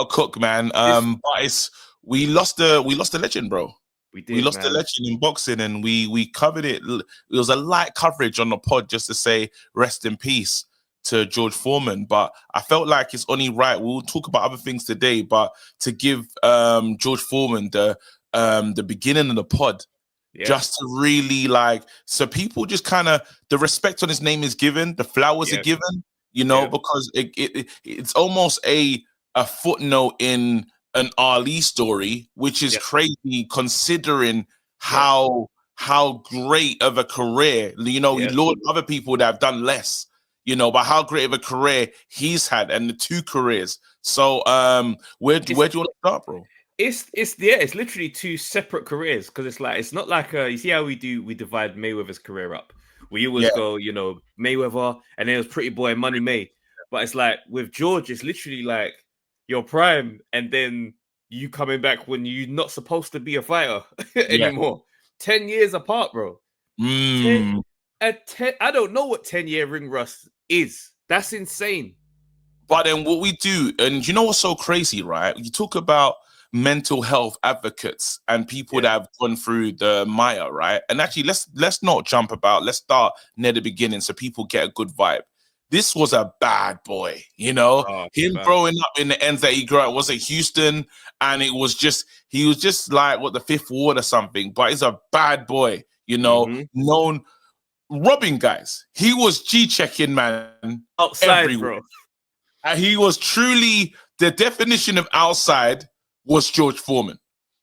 Cook, man. But we lost the legend, bro. We lost the legend in boxing, and we covered it. It was a light coverage on the pod just to say rest in peace to George Foreman. But I felt like it's only right. We'll talk about other things today, but to give George Foreman the beginning of the pod. Yeah. Just to really so people just kind of the respect on his name is given, the flowers are given, because it's almost a footnote in an Ali story, which is crazy considering how great of a career, Lord, other people that have done less, but how great of a career he's had and the two careers. So where do you want to start, bro? It's literally two separate careers, because it's not like you see how we divide Mayweather's career up. We always go, Mayweather, and then it was Pretty Boy, Money May. But it's like with George, it's literally like your prime, and then you coming back when you're not supposed to be a fighter anymore. 10 years apart, bro. 10, I don't know what 10-year ring rust is. That's insane. But then what we do, and you know what's so crazy, right? You talk about mental health advocates and people that have gone through the mire, right? And actually, let's not jump about. Let's start near the beginning so people get a good vibe. This was a bad boy, him growing up in the ends that he grew up was at Houston, and he was just like the Fifth Ward or something. But he's a bad boy, known robbing guys. He was G-checking, man, outside, everywhere. Bro. And he was truly the definition of outside. Was George Foreman.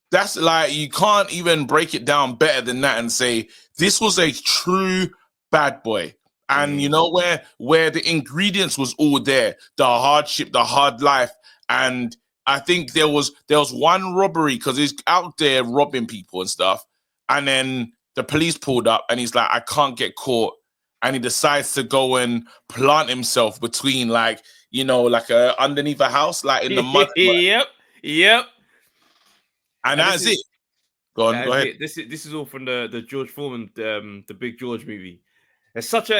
That's you can't even break it down better than that and say this was a true bad boy. And where the ingredients was all there, the hardship, the hard life. And I think there was one robbery because he's out there robbing people and stuff. And then the police pulled up and he's like, I can't get caught. And he decides to go and plant himself between underneath a house, in the mud. Yep. And that's it. Go ahead. This is all from the George Foreman, the Big George movie. It's such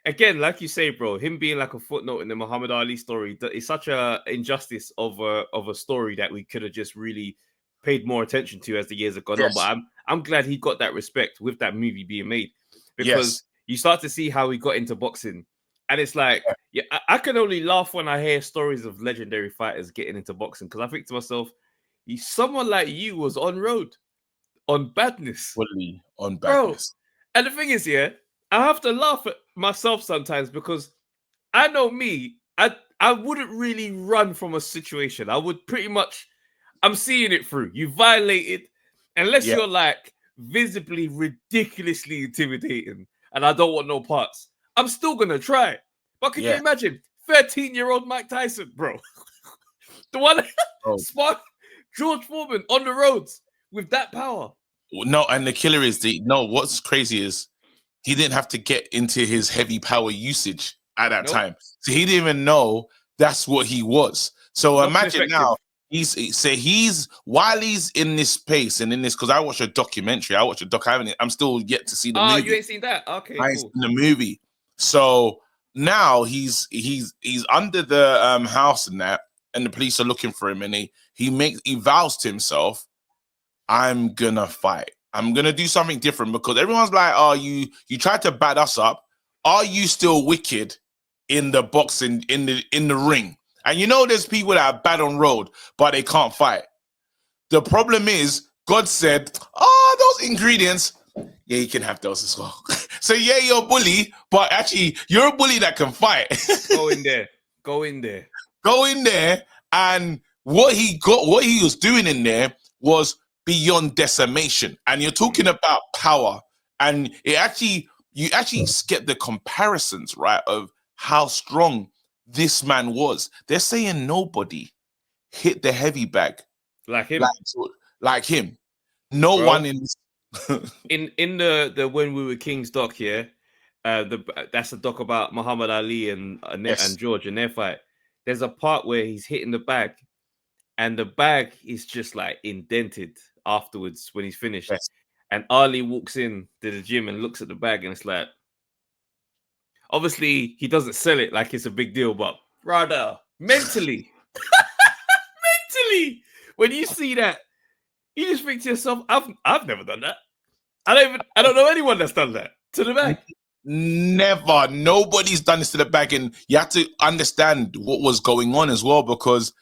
again, like you say, bro, him being like a footnote in the Muhammad Ali story, it's such a injustice of a story that we could have just really paid more attention to as the years have gone on. But I'm glad he got that respect with that movie being made, because you start to see how he got into boxing. And it's like, I can only laugh when I hear stories of legendary fighters getting into boxing, because I think to myself, someone like you was on road, on badness. Fully on badness. Bro. And the thing is, I have to laugh at myself sometimes, because I know me, I wouldn't really run from a situation. I would pretty much, I'm seeing it through. You violated, unless you're visibly, ridiculously intimidating, and I don't want no parts. I'm still going to try. But can you imagine 13-year-old Mike Tyson, bro? The one spark George Foreman on the roads with that power. No, and the killer is what's crazy is he didn't have to get into his heavy power usage at that time. So he didn't even know that's what he was. So imagine now, while he's in this pace and in this, because I watched a documentary. I'm still yet to see the movie. You ain't seen that? Okay, I ain't seen the movie. So now he's under the house and that, and the police are looking for him, and he vows to himself, I'm gonna fight. I'm gonna do something different, because everyone's like, oh, you tried to bat us up. Are you still wicked in the boxing, in the ring? And there's people that are bad on road, but they can't fight. The problem is, God said, those ingredients, you can have those as well. So you're a bully, but actually you're a bully that can fight. Go in there. And what he was doing in there was beyond decimation. And you're talking about power, and you actually get the comparisons, right, of how strong this man was. They're saying nobody hit the heavy bag like him. Like him. No one in this. in the When We Were Kings doc here, that's a doc about Muhammad Ali and George and their fight. There's a part where he's hitting the bag, and the bag is just indented afterwards when he's finished. Yes. And Ali walks in to the gym and looks at the bag, and it's like, obviously he doesn't sell it like it's a big deal, but rather mentally, me, when you see that, you just think to yourself, I've never done that. I don't know anyone that's done that to the bag. Never. Nobody's done this to the bag, and you have to understand what was going on as well, because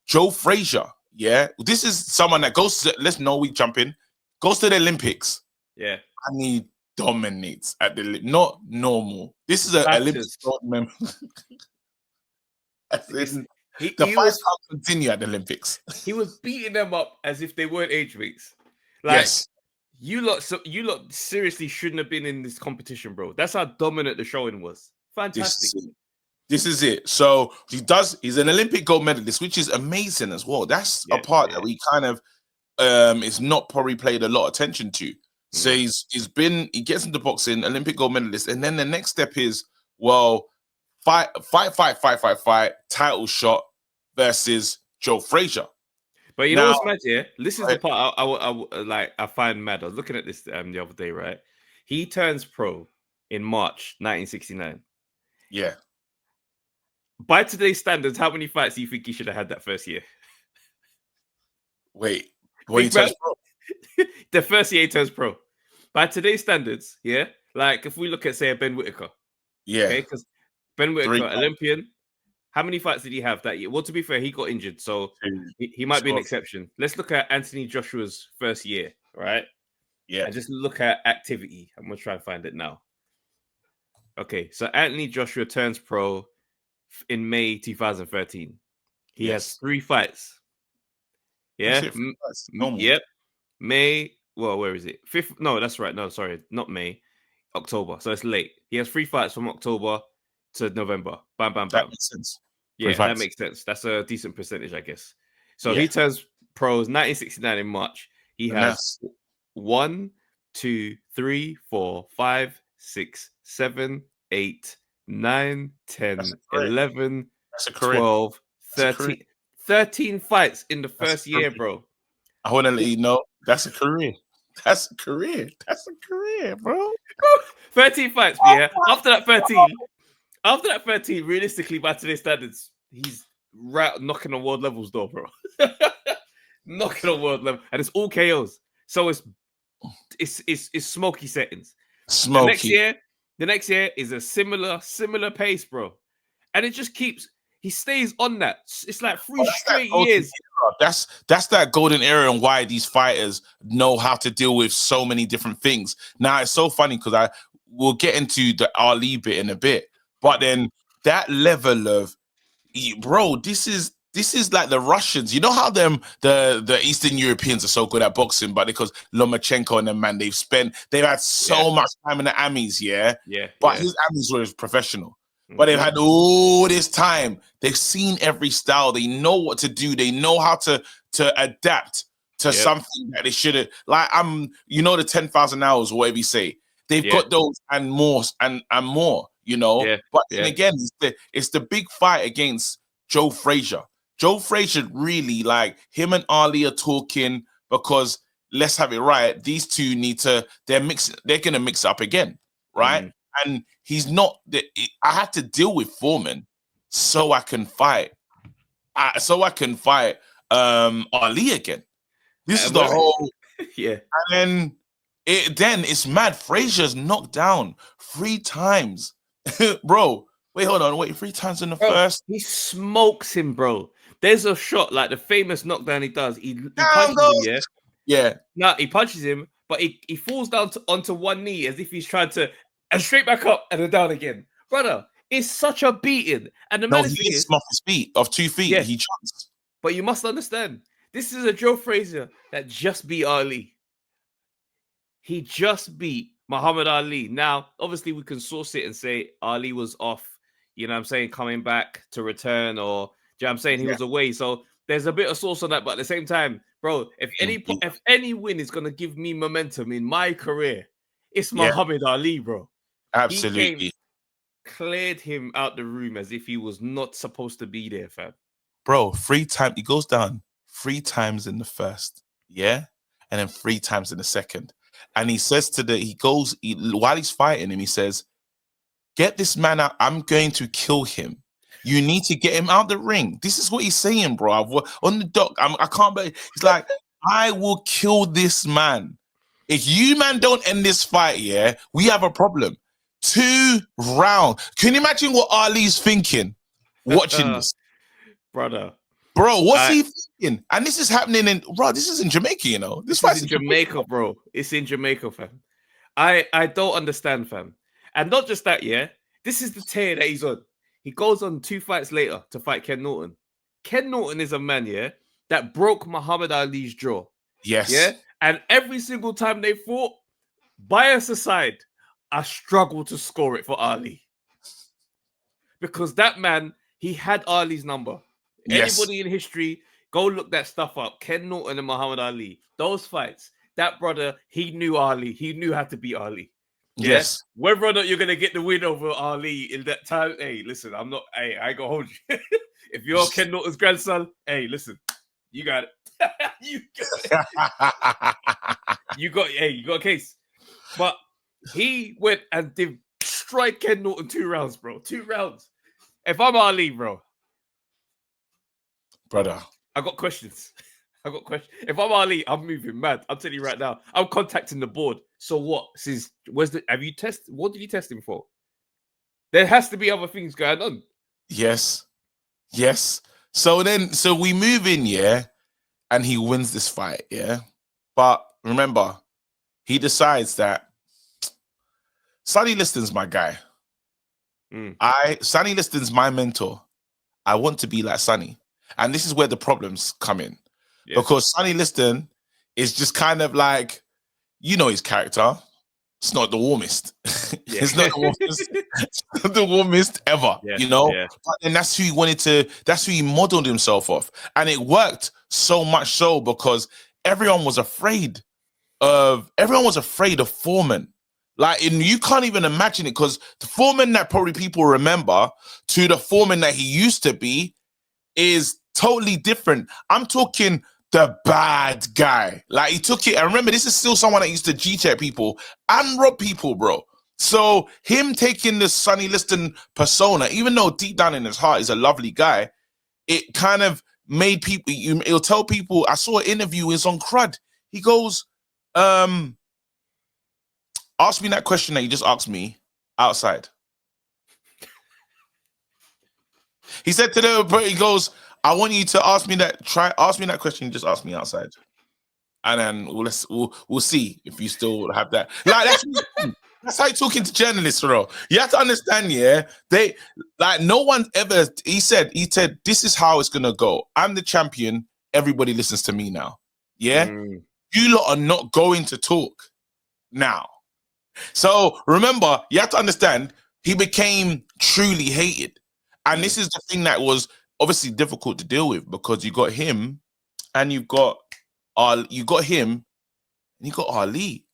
Joe Frazier. Yeah, this is someone that goes to, let's know we jump in, goes to the Olympics. Yeah, and he dominates at the not normal. This is an Olympic gold member. The fights continue at the Olympics. He was beating them up as if they weren't age mates. Like, yes. You lot seriously shouldn't have been in this competition, bro. That's how dominant the showing was. Fantastic. This is it. So he's an Olympic gold medalist, which is amazing as well. That's a part that we kind of is not probably paid a lot of attention to. So he gets into boxing, Olympic gold medalist, and then the next step is, well, fight, title shot versus Joe Frazier. But you know what's mad, yeah? This is the part I find mad. I was looking at this the other day, right? He turns pro in March 1969. Yeah. By today's standards, how many fights do you think he should have had that first year? Wait, when he turns pro? The first year he turns pro. By today's standards, yeah? Like, if we look at, say, a Ben Whittaker. Yeah. Okay, because Ben Whittaker, Olympian, how many fights did he have that year? Well, to be fair, he got injured, so he might be an exception. Let's look at Anthony Joshua's first year, right? Yeah. And just look at activity. I'm going to try and find it now. Okay, so Anthony Joshua turns pro in May 2013. He has 3 fights. Yeah? Yep. May, well, where is it? 5th? No, that's right. No, sorry. Not May. October. So it's late. He has 3 fights from October to November. Bam, bam, bam. That makes sense. Yeah, that makes sense. That's a decent percentage, I guess. So he turns pro 1969 in March. He has 1, 2, 3, 4, 5, 6, 7, 8, 9, 10, 11, 12, 13. 13 fights in the first year, bro. I want to let you know that's a career. That's a career. That's a career, bro. 13 fights, yeah. After that 13, realistically, by today's standards, he's right knocking on world levels, though, bro. Knocking on world level, and it's all KOs. So it's smoky settings. Smoky. The next year is a similar pace, bro, and it just keeps. He stays on that. It's like 3 straight years. That's that golden era, and why these fighters know how to deal with so many different things. Now it's so funny because we'll get into the Ali bit in a bit, but then that level of, bro, this is like the Russians. You know how the Eastern Europeans are so good at boxing, but because Lomachenko and them, man, they've had so much time in the Amis, But his Amis were professional. But they've had all this time. They've seen every style. They know what to do. They know how to adapt to something that they shouldn't. Like, the 10,000 hours, or whatever you say. They've got those and more and more, But then again, it's the big fight against Joe Frazier. Joe Frazier, really, like, him and Ali are talking because, let's have it right, these two they're going to mix up again, right? And he's not. I had to deal with Foreman so I can fight. Ali again. This is the whole. And then it's mad. Frazier's knocked down 3 times, bro. Wait, hold on. 3 times in the first. He smokes him, bro. There's a shot, like the famous knockdown he does. He punches him, yeah. No, he punches him, but he falls down onto one knee as if he's trying to. And straight back up and then down again. Brother, it's such a beating. And the man is off his feet, off 2 feet. Yeah. He jumps. But you must understand, this is a Joe Frazier that just beat Ali. He just beat Muhammad Ali. Now, obviously, we can source it and say Ali was off, coming back to return, or, he was away. So there's a bit of source on that. But at the same time, bro, if any win is going to give me momentum in my career, it's Muhammad Ali, bro. Absolutely. He cleared him out the room as if he was not supposed to be there, fam. Bro, 3 times. He goes down 3 times in the first, and then 3 times in the second. And he says while he's fighting him, he says, "Get this man out. I'm going to kill him. You need to get him out the ring. This is what he's saying, bro. On the doc, I can't believe. He's like, I will kill this man. If you, man, don't end this fight, yeah, we have a problem. 2 rounds. Can you imagine what Ali's thinking watching this? Brother. Bro, what's he thinking? And this is happening this is in Jamaica, you know. This is in Jamaica, bro. It's in Jamaica, fam. I don't understand, fam. And not just that, yeah. This is the tear that he's on. He goes on 2 fights later to fight Ken Norton. Ken Norton is a man, yeah, that broke Muhammad Ali's jaw. Yes. Yeah. And every single time they fought, bias aside, I struggle to score it for Ali. Because that man, he had Ali's number. Yes. Anybody in history, go look that stuff up. Ken Norton and Muhammad Ali. Those fights, that brother, he knew Ali. He knew how to beat Ali. Yeah? Yes. Whether or not you're going to get the win over Ali in that time, hey, listen, I ain't going to hold you. If you're Ken Norton's grandson, hey, listen, you got it. you got a case. But he went and destroyed Ken Norton 2 rounds, bro. 2 rounds. If I'm Ali, bro. Brother. I got questions. If I'm Ali, I'm moving mad. I'm telling you right now. I'm contacting the board. So what? What did you test him for? There has to be other things going on. Yes. So we move in, yeah, and he wins this fight, yeah. But remember, he decides that Sonny Liston's my guy. Sonny Liston's my mentor. I want to be like Sonny. And this is where the problems come in. Yes. Because Sonny Liston is just kind of like, you know his character. It's not the warmest. Yeah. It's not the warmest. It's not the warmest ever, you know? Yeah. And that's who he modeled himself off. And it worked so much so because everyone was afraid of Foreman. And you can't even imagine it because the Foreman that probably people remember to the Foreman that he used to be is totally different. I'm talking the bad guy. Like, he took it, and remember, this is still someone that used to G-check people and rob people, bro. So him taking this Sonny Liston persona, even though deep down in his heart he's a lovely guy, it kind of made people, it'll tell people, I saw an interview, it's on Crud. He goes, ask me that question that you just asked me outside. He said to he goes, I want you to ask me that question you just asked me outside. And then we'll see if you still have that. Like, that's how you're talking to journalists, bro. You have to understand, yeah. No one ever, he said, this is how it's gonna go. I'm the champion, everybody listens to me now. Yeah? You lot are not going to talk now. So remember, you have to understand, he became truly hated. And this is the thing that was obviously difficult to deal with because you got him and you got him and you got Ali.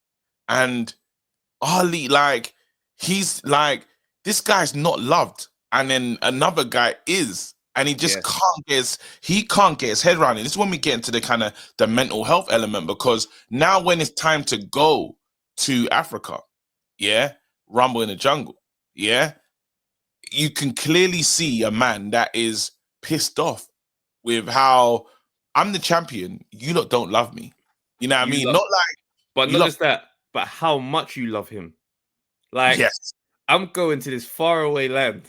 And Ali, like, he's like, this guy's not loved. And then another guy is. And he just can't get his head around it. This is when we get into the kind of the mental health element, because now when it's time to go to Africa, yeah, Rumble in the Jungle, yeah, you can clearly see a man that is pissed off with how I'm the champion, you lot don't love me. You know what I mean? Not just that, but how much you love him. Like, yes. I'm going to this faraway land,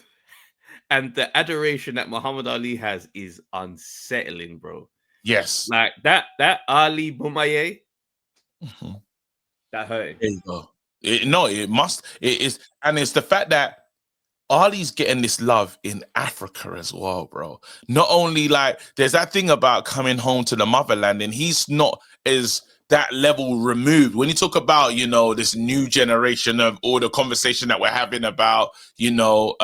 and the adoration that Muhammad Ali has is unsettling, bro. Yes. Like that Ali Bomaye, that hurt him. There you go. It is, and it's the fact that Ali's getting this love in Africa as well, bro. Not only, like, there's that thing about coming home to the motherland, and he's not as that level removed. When you talk about, you know, this new generation of all the conversation that we're having about, you know,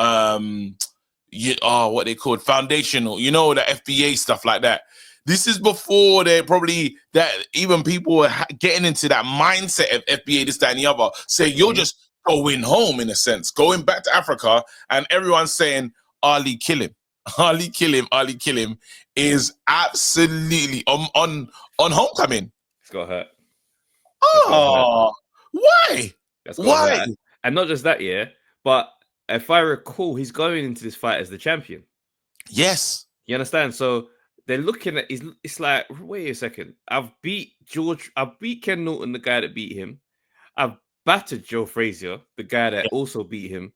what they called foundational, you know, the FBA stuff like that. This is before they probably that even people were getting into that mindset of FBA, this, that, and the other. So you're just going home, in a sense, going back to Africa, and everyone's saying, Ali, kill him. Ali, kill him. Ali, kill him is absolutely on homecoming. It's got hurt. Oh, why? Why? Hurt. And not just that, yeah, but if I recall, he's going into this fight as the champion. Yes. You understand? So they're looking at it's like, wait a second. I've beat Ken Norton, the guy that beat him. I've battered Joe Frazier, the guy that also beat him.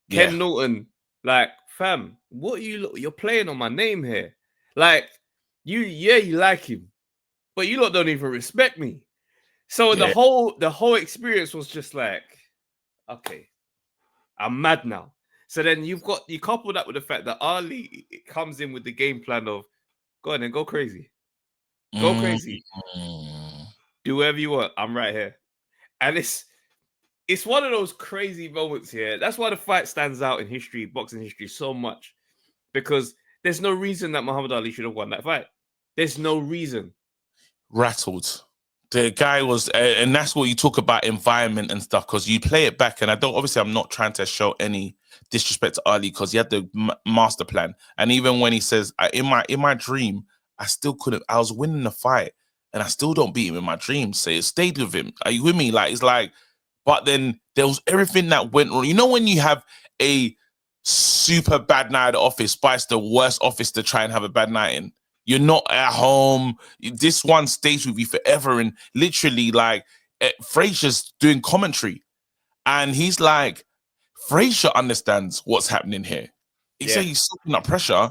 Yeah. Ken Norton, like, fam, what are you're playing on my name here? Like, you like him, but you lot don't even respect me. So Yeah. the whole experience was just like, okay, I'm mad now. So then you couple that with the fact that Ali comes in with the game plan of go on and go crazy. Go crazy. Do whatever you want. I'm right here. And it's one of those crazy moments here. That's why the fight stands out in history, boxing history, so much. Because there's no reason that Muhammad Ali should have won that fight. There's no reason. Rattled. The guy was, and that's what you talk about environment and stuff, because you play it back, and I'm not trying to show any disrespect to Ali, because he had the master plan, and even when he says, in my dream, I still couldn't, I was winning the fight, and I still don't beat him in my dream, so it stayed with him. Are you with me? Like, it's like, but then there was everything that went wrong. You know when you have a super bad night at the office, but it's the worst office to try and have a bad night in? You're not at home. This one stays with you forever. And literally, like, Frazier's doing commentary. And he's like, Frazier understands what's happening here. He said he's soaking up pressure.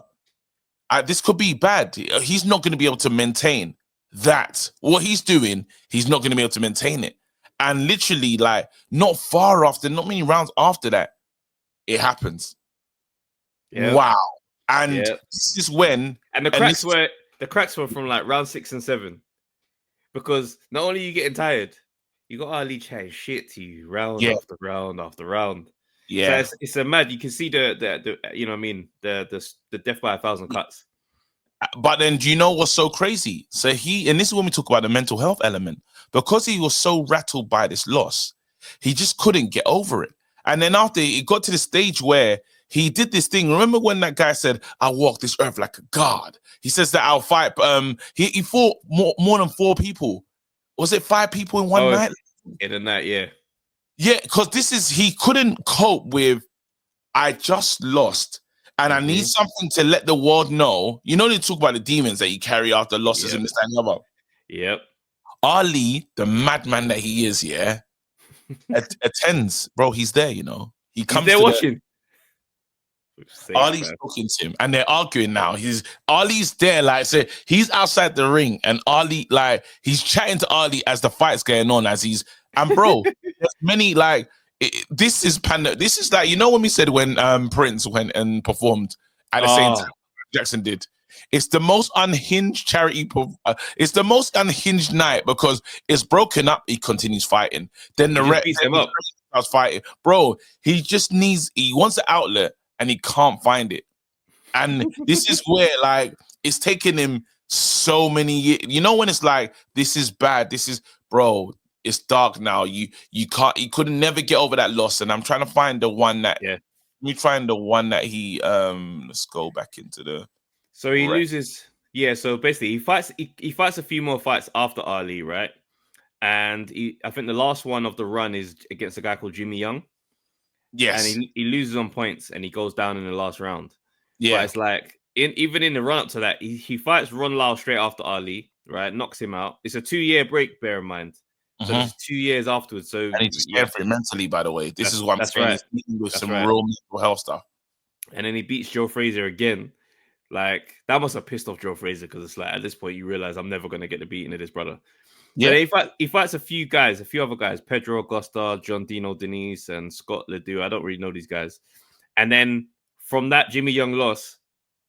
This could be bad. He's not going to be able to maintain that. What he's doing, he's not going to be able to maintain it. And literally, like, not far after, not many rounds after that, it happens. Yep. Wow. And this is when, and the cracks were from like round 6 and 7, because not only are you getting tired, you got Ali chatting shit to you round after round after round. Yeah, so it's a mad. You can see the you know what I mean, the death by 1,000 cuts. But then, do you know what's so crazy? So and this is when we talk about the mental health element, because he was so rattled by this loss, he just couldn't get over it. And then after it got to the stage where he did this thing. Remember when that guy said, "I walk this earth like a god"? He says that I'll fight. He fought more than 4 people. Was it 5 people in one night? In a night, yeah. Yeah, because he couldn't cope with, I just lost, and I need something to let the world know. You know, they talk about the demons that you carry after losses and this and the other. Yep. Ali, the madman that he is, attends, bro. He's there, you know. He comes there watching. Ali's talking to him, and they're arguing now. Ali's there, like, so he's outside the ring, and Ali, like, he's chatting to Ali as the fight's going on, and bro, there's many, like, this is like, you know, when we said when Prince went and performed at the same time Jackson did. It's the most unhinged charity. It's the most unhinged night, because it's broken up. He continues fighting. Then the rep beats him up. Starts fighting, bro. He wants an outlet, and he can't find it. And this is where, like, it's taken him so many years. You know, when it's like, this is bad. This is, bro, it's dark now. You couldn't never get over that loss. And I'm trying to find the one that, let me find the one that he, let's go back into the. So he loses. Yeah. So basically he fights a few more fights after Ali, right? And I think the last one of the run is against a guy called Jimmy Young. Yes. And he loses on points, and he goes down in the last round. Yeah. But it's like, even in the run up to that, he fights Ron Lau straight after Ali, right? Knocks him out. It's a 2-year break, bear in mind. So it's 2 years afterwards. So, and he's scared for it mentally, by the way. This is what I'm saying. Right. He's dealing with some real mental health stuff. And then he beats Joe Frazier again. Like, that must have pissed off Joe Frazier, because it's like, at this point, you realize I'm never going to get the beating of this brother. Yeah, so he fights a few other guys, Pedro Augusta, John Dino Denise, and Scott Ledoux. I don't really know these guys. And then from that Jimmy Young loss,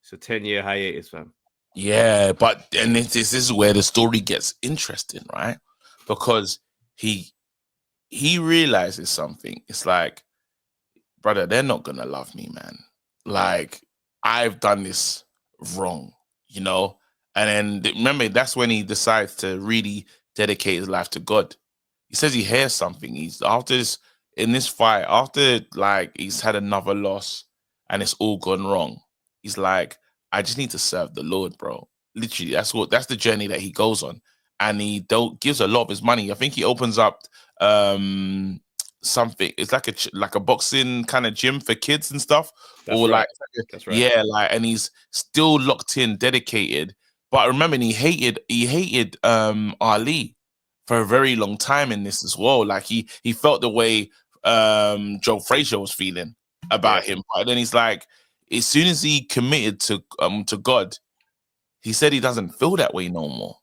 it's a 10-year hiatus, fam. Yeah, but and this is where the story gets interesting, right? Because he realizes something. It's like, brother, they're not gonna love me, man. Like, I've done this wrong, you know? And then remember, that's when he decides to really dedicate his life to God. He says he hears something. He's in this fight, after, like, he's had another loss and it's all gone wrong. He's like, I just need to serve the Lord, bro. Literally, that's the journey that he goes on. And he gives a lot of his money. I think he opens up something. It's like a boxing kind of gym for kids and stuff. That's or right. like That's right. yeah, like, and he's still locked in, dedicated. But I remember he hated Ali for a very long time in this as well. Like he felt the way Joe Frazier was feeling about him. But then he's like, as soon as he committed to God, he said he doesn't feel that way no more.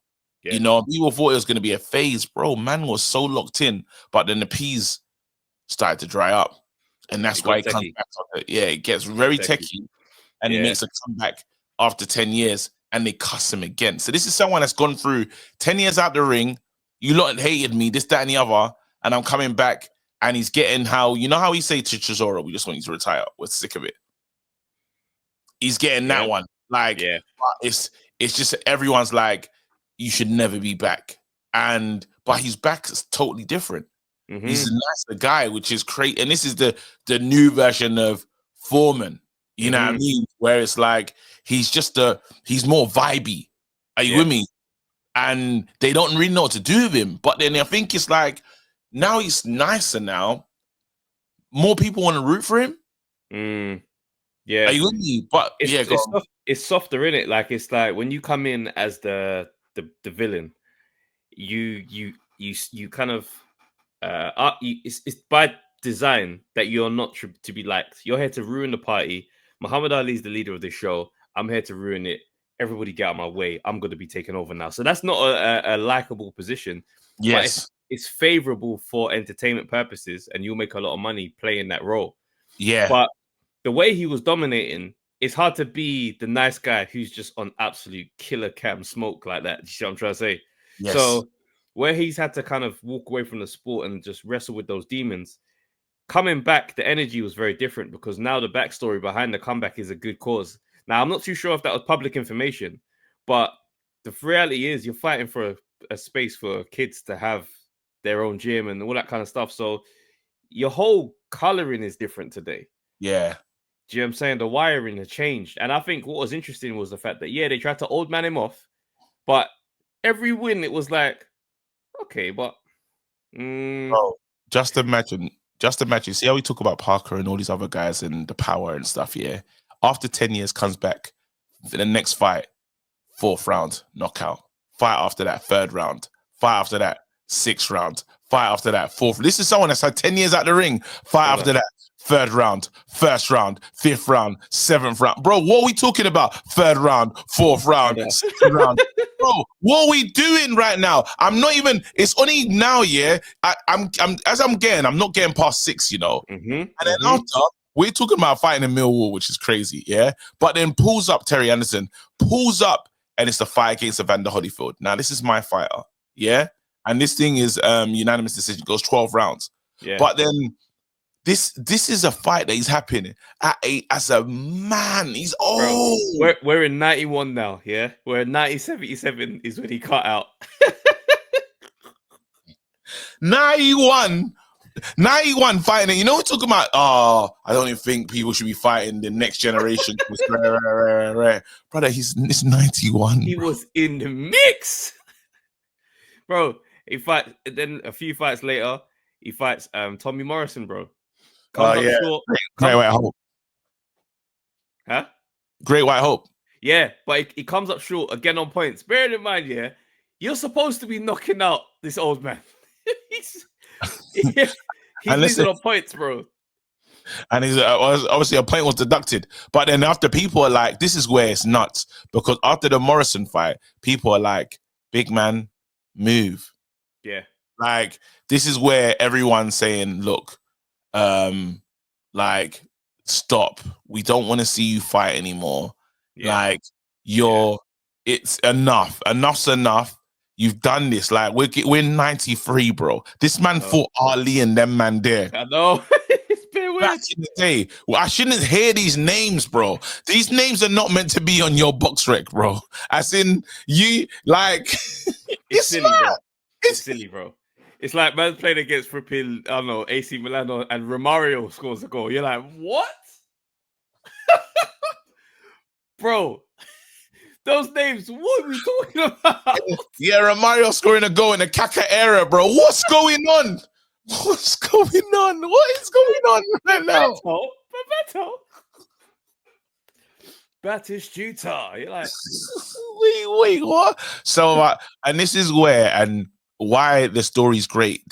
Yeah. You know, people thought it was going to be a phase, bro. Man was so locked in, but then the peas started to dry up, and that's why he comes back. Yeah, it gets very techie, and he makes a comeback after 10 years, and they cuss him again. So this is someone that's gone through 10 years out the ring. You lot hated me, this, that, and the other, and I'm coming back, and he's getting how he say to Chisora, we just want you to retire. We're sick of it. He's getting that one. Like, it's just everyone's like, you should never be back. But his back is totally different. He's a nicer guy, which is great. And this is the new version of Foreman. You know what I mean? Where it's like he's more vibey. Are you with me? And they don't really know what to do with him. But then I think it's like now he's nicer now. More people want to root for him. Yeah. Are you with me? But it's softer, isn't it? Like it's like when you come in as the villain, you kind of it's by design that you're not to be liked. You're here to ruin the party. Muhammad Ali's the leader of the show. I'm here to ruin it. Everybody get out of my way. I'm going to be taken over now. So that's not a likable position. Yes. But it's favorable for entertainment purposes, and you'll make a lot of money playing that role. Yeah. But the way he was dominating, it's hard to be the nice guy who's just on absolute killer cam smoke like that. You see what I'm trying to say? Yes. So where he's had to kind of walk away from the sport and just wrestle with those demons, coming back, the energy was very different because now the backstory behind the comeback is a good cause. Now, I'm not too sure if that was public information, but the reality is you're fighting for a space for kids to have their own gym and all that kind of stuff. So your whole coloring is different today. Yeah. Do you know what I'm saying? The wiring has changed. And I think what was interesting was the fact that, they tried to old man him off, but every win, it was like, okay, but... Bro, just imagine, see how we talk about Parker and all these other guys and the power and stuff, yeah? After 10 years, comes back, the next fight, 4th round, knockout. Fight after that, 3rd round. Fight after that, 6th round. Fight after that, 4th. This is someone that's had 10 years out the ring. Fight after that, 3rd round, 1st round, 5th round, 7th round. Bro, what are we talking about? 3rd round, 4th round, 6th round. Bro, what are we doing right now? I'm not even, it's only now, yeah. I'm not getting past 6, you know. And then after, we're talking about fighting in Millwall, which is crazy, yeah? But then pulls up Terry Anderson, and it's the fight against Evander Holyfield. Now, this is my fighter, yeah? And this thing is unanimous decision, goes 12 rounds. Yeah. But then this is a fight that is happening as a man. He's old. Bro, we're in 91 now, yeah? We're in 1977 is when he cut out. 91 fighting. You know, we're talking about, I don't even think people should be fighting the next generation. Brother, it's 91. He was in the mix. Bro, he fights, then a few fights later, he fights Tommy Morrison, bro. Great White Hope. Huh? Great White Hope. Yeah, but he comes up short again on points. Bear in mind, yeah, you're supposed to be knocking out this old man. he's losing on points, bro. And he's obviously a point was deducted. But then after, people are like, this is where it's nuts. Because after the Morrison fight, people are like, big man, move. Yeah. Like, this is where everyone's saying, look, like, stop. We don't want to see you fight anymore. Yeah. Like, it's enough. Enough's enough. You've done this. Like, we're 93, bro. This man fought Ali and them man there. I know. It's been weird. Back in the day. Well, I shouldn't hear these names, bro. These names are not meant to be on your box rec, bro. As in, you, like... it's silly, bro. It's silly, bro. It's like man playing against flipping, I don't know, AC Milan and Romario scores a goal. You're like, what? Bro, those names, what are we talking about? Yeah, Romario scoring a goal in the Kaka era, bro. What's going on? What's going on? What is going on right now? Bebeto. Batistuta. You're like, wait, what? So, and this is where and why the story's great.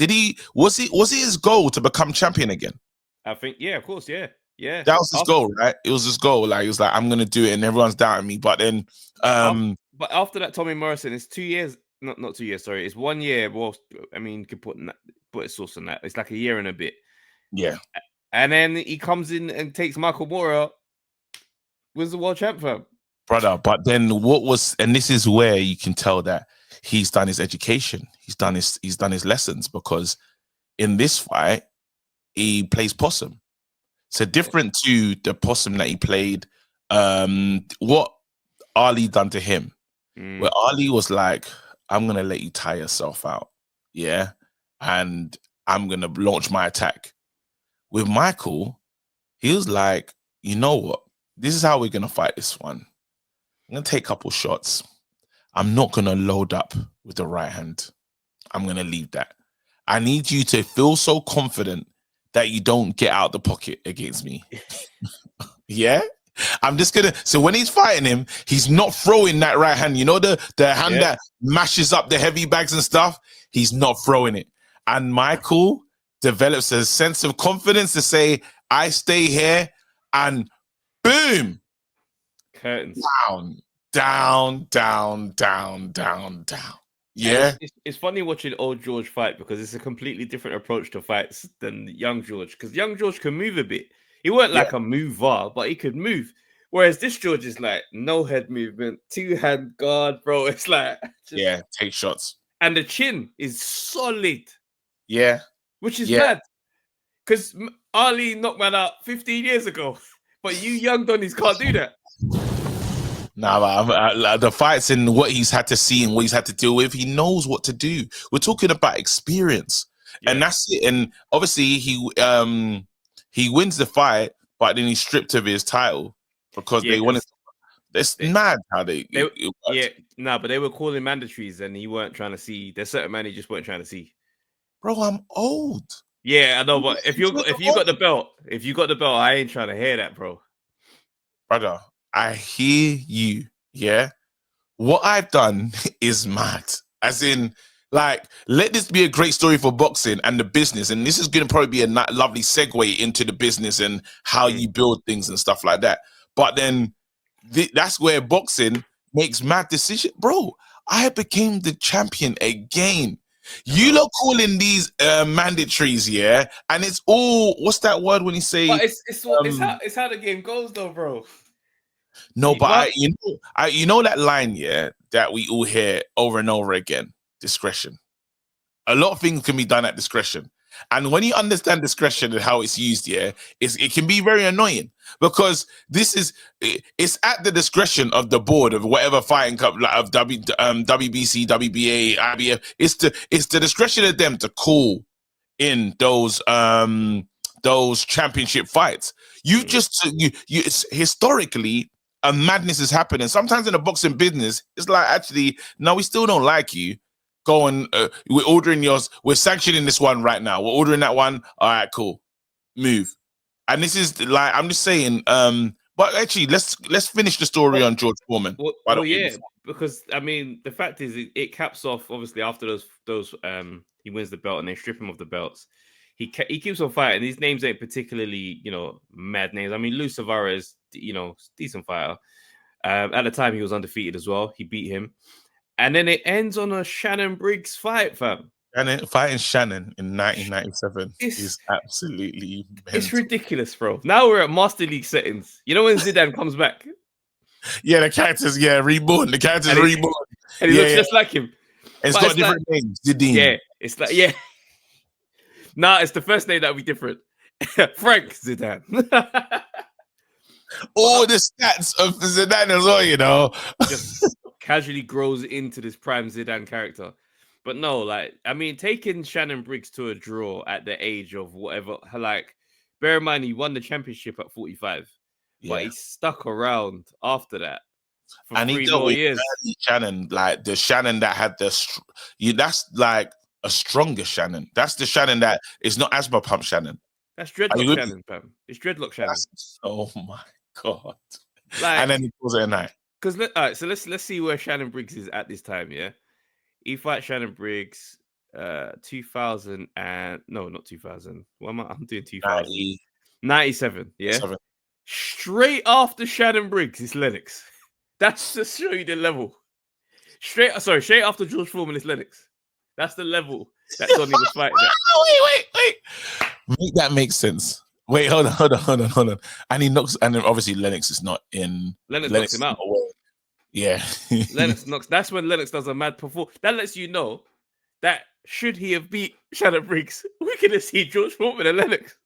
Was it his goal to become champion again? I think, yeah, of course, yeah. That was his goal, right? It was his goal. Like, he was like, I'm gonna do it, and everyone's doubting me. But then, but after that, Tommy Morrison, it's 2 years, not 2 years, sorry, it's 1 year. Well, I mean, you could put a source on that. It's like a year and a bit. Yeah. And then he comes in and takes Michael Moorer, wins the world champ for him. Brother, but then and this is where you can tell that he's done his education. He's done his lessons, because in this fight, he plays possum. So different to the possum that he played, what Ali done to him, where Ali was like, I'm gonna let you tire yourself out, yeah, and I'm gonna launch my attack. With Michael, he was like, you know what? This is how we're gonna fight this one. I'm gonna take a couple shots. I'm not gonna load up with the right hand. I'm gonna leave that. I need you to feel so confident that you don't get out the pocket against me. Yeah? I'm just gonna. So when he's fighting him, he's not throwing that right hand. You know the hand that mashes up the heavy bags and stuff. He's not throwing it. And Michael develops a sense of confidence to say, "I stay here," and boom, curtains down. Yeah, it's funny watching old George fight, because it's a completely different approach to fights than young George. Because young George can move a bit. He weren't like a mover, but he could move. Whereas this George is like no head movement, 2-hand guard, bro. It's like take shots, and the chin is solid. Yeah, which is mad. Because Ali knocked man out 15 years ago, but you young Donnies can't do that. Nah, the fights and what he's had to see and what he's had to deal with, he knows what to do. We're talking about experience, and that's it. And obviously, he wins the fight, but then he's stripped of his title because they wanted. It's mad how but they were calling mandatories, and he weren't trying to see. There's certain man he just weren't trying to see. Bro, I'm old. Yeah, I know, but if you got the belt, I ain't trying to hear that, bro. Brother, I hear you. Yeah, what I've done is mad. As in, like, let this be a great story for boxing and the business, and this is going to probably be a lovely segue into the business and how you build things and stuff like that. But then that's where boxing makes mad decisions, bro. I became the champion again. You lot calling these mandatories, yeah, and it's all, what's that word when you say? But it's how the game goes, though, bro. No, but you know that line, yeah, that we all hear over and over again: discretion. A lot of things can be done at discretion, and when you understand discretion and how it's used, yeah, it can be very annoying, because it's at the discretion of the board of whatever fighting cup, like of WBC, WBA, IBF. It's the discretion of them to call in those championship fights. It's historically a madness is happening. Sometimes in the boxing business, it's like, actually, no, we still don't like you. Going, we're ordering yours. We're sanctioning this one right now. We're ordering that one. All right, cool. Move. And this is like, I'm just saying. But actually, let's finish the story on George Foreman. Because I mean, the fact is, it caps off obviously after those. He wins the belt and they strip him of the belts. He keeps on fighting. These names ain't particularly, mad names. I mean, Lou Savara is, decent fighter. At the time, he was undefeated as well. He beat him. And then it ends on a Shannon Briggs fight, fam. And fighting Shannon in 1997 is absolutely mental. It's ridiculous, bro. Now we're at Master League settings. You know when Zidane comes back? Yeah, the character's reborn. The character's reborn. And he looks just like him. It's got different names. Zidane. Yeah, it's like, Nah, it's the first name that would be different. Frank Zidane. All the stats of Zidane as well, Just casually grows into this prime Zidane character. But no, like, I mean, taking Shannon Briggs to a draw at the age of whatever, like, bear in mind, he won the championship at 45, but he stuck around after that for 3 more years. Shannon, like the Shannon that had that's like a stronger Shannon. That's the Shannon that is not asthma pump Shannon. That's dreadlock Shannon, fam. It's dreadlock Shannon. Oh my God. Like, and then he calls it a night. Because all right, so let's see where Shannon Briggs is at this time. Yeah, he fight Shannon Briggs, 2000 and no, not 2000. What am I? I'm doing 2000. 97. Yeah, 7. Straight after Shannon Briggs is Lennox. That's to show you the level. Straight after George Foreman is Lennox. That's the level that Donnie was fighting at. Wait. Make that make sense. Wait, hold on. And he knocks, and then obviously Lennox is not in. Lennox knocks him out. Yeah. Lennox knocks. That's when Lennox does a mad performance. That lets you know that should he have beat Shannon Briggs, we could have seen George Foreman and Lennox.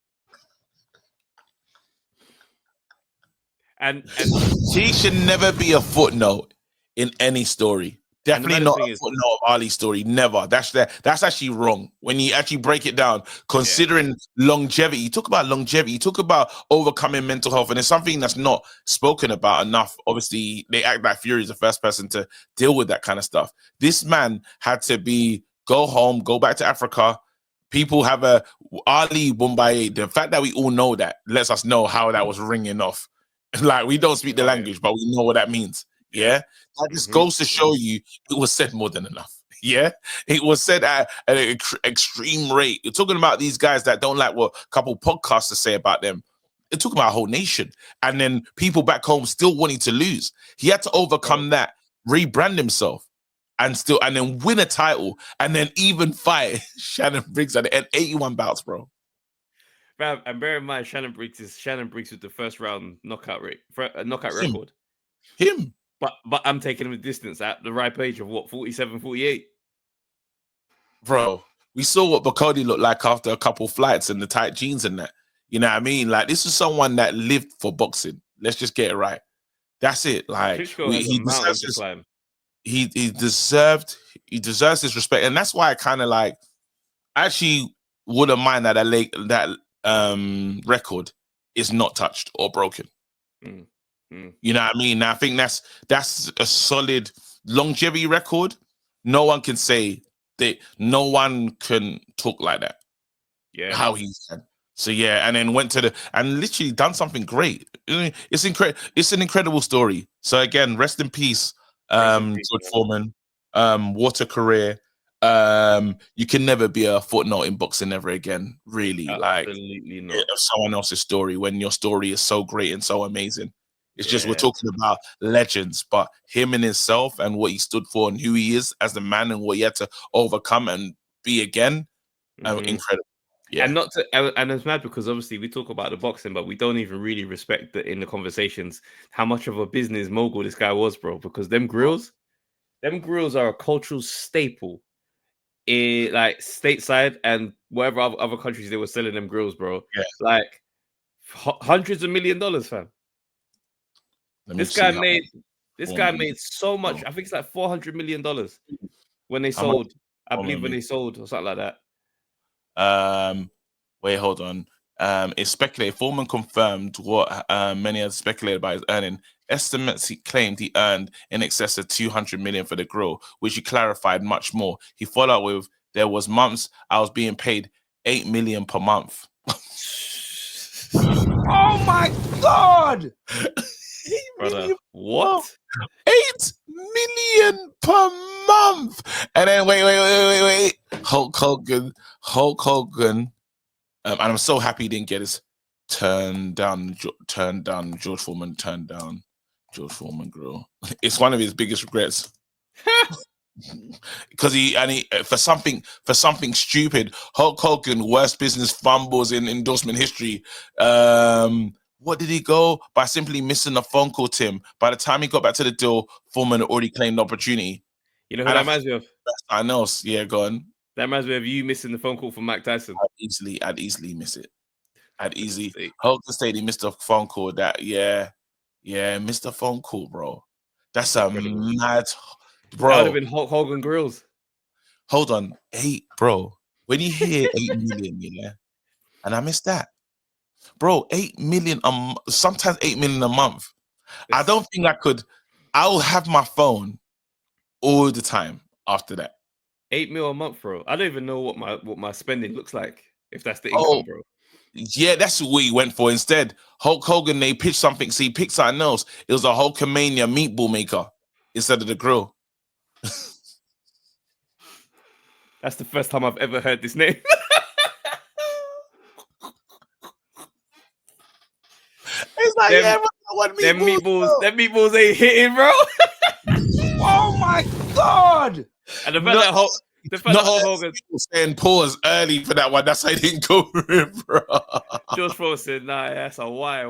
And she should never be a footnote in any story. Definitely not a footnote of Ali's story. Never. That's actually wrong. When you actually break it down, considering longevity, you talk about longevity, you talk about overcoming mental health, and it's something that's not spoken about enough. Obviously, they act like Fury is the first person to deal with that kind of stuff. This man had to go home, go back to Africa. People have Ali Bombay. The fact that we all know that lets us know how that was ringing off. Like, we don't speak the language, but we know what that means. Yeah, that just goes to show you it was said more than enough. Yeah, it was said at an extreme rate. You're talking about these guys that don't like what a couple podcasters say about them. They're talking about a whole nation, and then people back home still wanting to lose. He had to overcome that, rebrand himself, and then win a title, and then even fight Shannon Briggs at the end. 81 bouts, bro. And bear in mind, Shannon Briggs with the first round knockout record. Him. But I'm taking him a distance at the ripe age of what, 47, 48? Bro, we saw what Bacardi looked like after a couple flights and the tight jeans and that. You know what I mean? Like, this is someone that lived for boxing. Let's just get it right. That's it. Like, he deserves his respect. And that's why I kind of like, actually wouldn't mind that record is not touched or broken. You know what I mean? I think that's a solid longevity record. No one can say that. No one can talk like that. Yeah, how he said. So yeah, and then went to and literally done something great. It's incredible. It's an incredible story. So again, rest in peace, George Foreman. What a career. You can never be a footnote in boxing ever again. Really, absolutely not. Of someone else's story when your story is so great and so amazing. It's just we're talking about legends, but him and himself and what he stood for and who he is as the man and what he had to overcome and be again, incredible. Yeah, and it's mad because obviously we talk about the boxing, but we don't even really respect in the conversations how much of a business mogul this guy was, bro. Because them grills are a cultural staple in like stateside and wherever other countries they were selling them grills, bro. Yeah, like hundreds of $1 million, fam. This guy made so much. I think it's like $400 million when they sold. I believe when they sold or something like that. Wait, hold on. It's speculated. Foreman confirmed what many have speculated about his earning. Estimates he claimed he earned in excess of 200 million for the grill, which he clarified much more. He followed up with, "There was months I was being paid 8 million per month." Oh my God! Brother, what? 8 million per month. And then wait. Hulk Hogan. And I'm so happy he didn't get his turned down George Foreman grill. It's one of his biggest regrets. Because he for something stupid. Hulk Hogan, worst business fumbles in endorsement history. What did he go? By simply missing a phone call to him. By the time he got back to the deal, Foreman already claimed the opportunity. You know who that reminds me of? I know. Yeah, go on. That reminds me of you missing the phone call from Mike Tyson. I'd easily miss it. Hogan said he missed a phone call. Missed a phone call, bro. That's incredible. Mad, bro. That would have been Hulk Hogan grills. Hold on, 8, bro. When you hear 8 million, yeah, and I missed that. Bro, 8 million sometimes 8 million a month. I don't think I could. I'll have my phone all the time after that. 8 mil a month, bro. I don't even know what my spending looks like if that's the income, bro. Yeah, that's what we went for instead. Hulk Hogan, they pitched something. See, picked something else. It was a Hulkamania meatball maker instead of the grill. That's the first time I've ever heard this name. It's like, them meatballs ain't hitting, bro. Oh my god! And the fact that Hulk Hogan saying pause early for that one. That's why I didn't go for it, bro. George Foreman said, "Nah, that's a why?"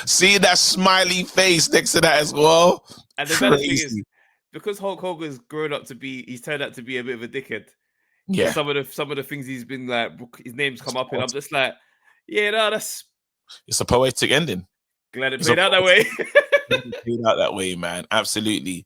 See that smiley face next to that as well. And the better thing is, because Hulk Hogan's he's turned out to be a bit of a dickhead. Yeah, some of the things he's been like, his name's come up, and I'm just like, yeah, no, it's a poetic ending. Glad it played out that way. Played out that way, man. Absolutely.